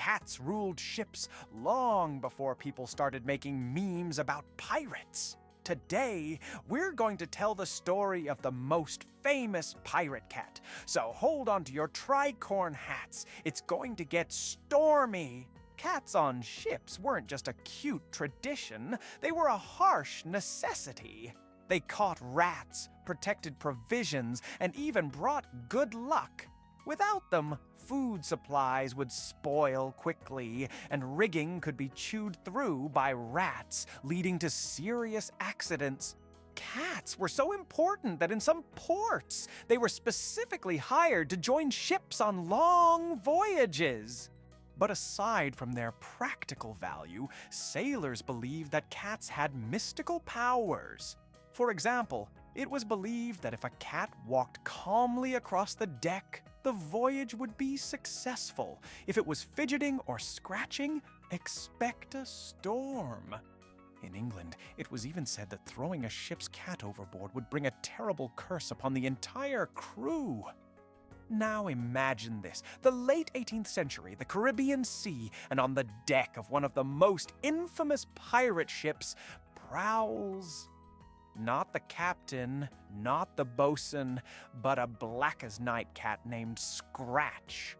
cats ruled ships long before people started making memes about pirates. Today, we're going to tell the story of the most famous pirate cat. So hold on to your tricorn hats. It's going to get stormy. Cats on ships weren't just a cute tradition, they were a harsh necessity. They caught rats, protected provisions, and even brought good luck. Without them, food supplies would spoil quickly, and rigging could be chewed through by rats, leading to serious accidents. Cats were so important that in some ports, they were specifically hired to join ships on long voyages. But aside from their practical value, sailors believed that cats had mystical powers. For example, it was believed that if a cat walked calmly across the deck, the voyage would be successful. If it was fidgeting or scratching, expect a storm. In England, it was even said that throwing a ship's cat overboard would bring a terrible curse upon the entire crew. Now imagine this, the late 18th century, the Caribbean Sea, and on the deck of one of the most infamous pirate ships prowls not the captain, not the bosun, but a black-as-night cat named Scratch.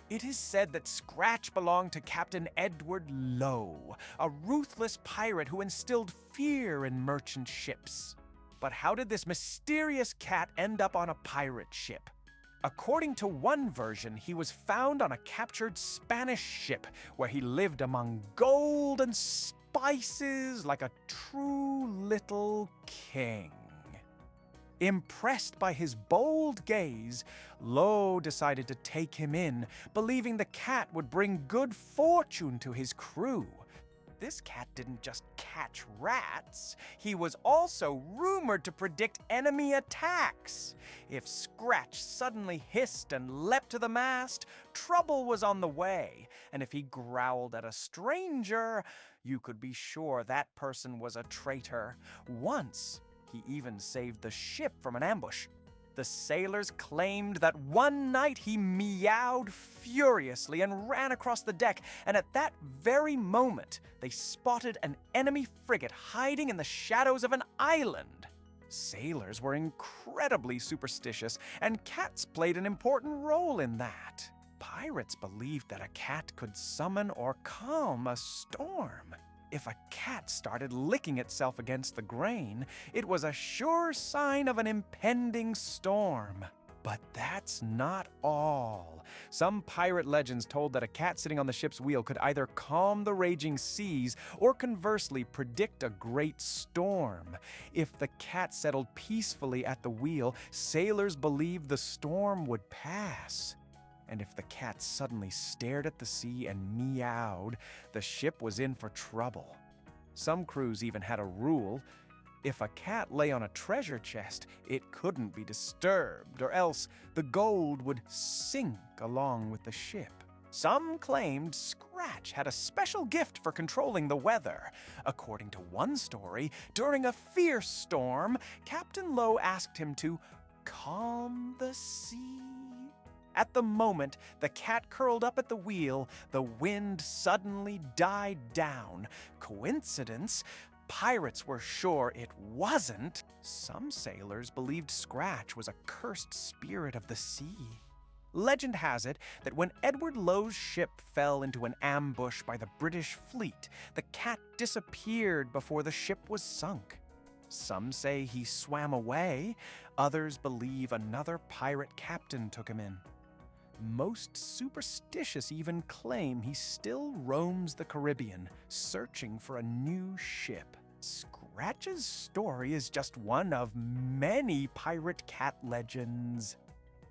It is said that Scratch belonged to Captain Edward Lowe, a ruthless pirate who instilled fear in merchant ships. But how did this mysterious cat end up on a pirate ship? According to one version, he was found on a captured Spanish ship where he lived among gold and spices like a true little king. Impressed by his bold gaze, Lowe decided to take him in, believing the cat would bring good fortune to his crew. This cat didn't just catch rats, he was also rumored to predict enemy attacks. If Scratch suddenly hissed and leapt to the mast, trouble was on the way. And if he growled at a stranger, you could be sure that person was a traitor. Once, he even saved the ship from an ambush. The sailors claimed that one night he meowed furiously and ran across the deck, and at that very moment, they spotted an enemy frigate hiding in the shadows of an island. Sailors were incredibly superstitious, and cats played an important role in that. Pirates believed that a cat could summon or calm a storm. If a cat started licking itself against the grain, it was a sure sign of an impending storm. But that's not all. Some pirate legends told that a cat sitting on the ship's wheel could either calm the raging seas or conversely predict a great storm. If the cat settled peacefully at the wheel, sailors believed the storm would pass. And if the cat suddenly stared at the sea and meowed, the ship was in for trouble. Some crews even had a rule: if a cat lay on a treasure chest, it couldn't be disturbed, or else the gold would sink along with the ship. Some claimed Scratch had a special gift for controlling the weather. According to one story, during a fierce storm, Captain Lowe asked him to calm the sea. At the moment the cat curled up at the wheel, the wind suddenly died down. Coincidence? Pirates were sure it wasn't. Some sailors believed Scratch was a cursed spirit of the sea. Legend has it that when Edward Lowe's ship fell into an ambush by the British fleet, the cat disappeared before the ship was sunk. Some say he swam away, others believe another pirate captain took him in. Most superstitious even claim he still roams the Caribbean, searching for a new ship. Scratch's story is just one of many pirate cat legends.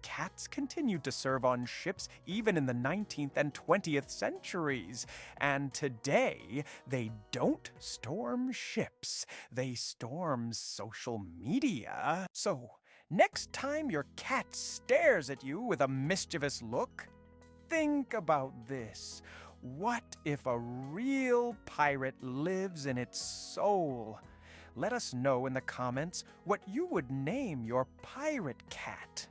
Cats continued to serve on ships even in the 19th and 20th centuries, and today they don't storm ships, they storm social media. So, next time your cat stares at you with a mischievous look, think about this. What if a real pirate lives in its soul? Let us know in the comments what you would name your pirate cat.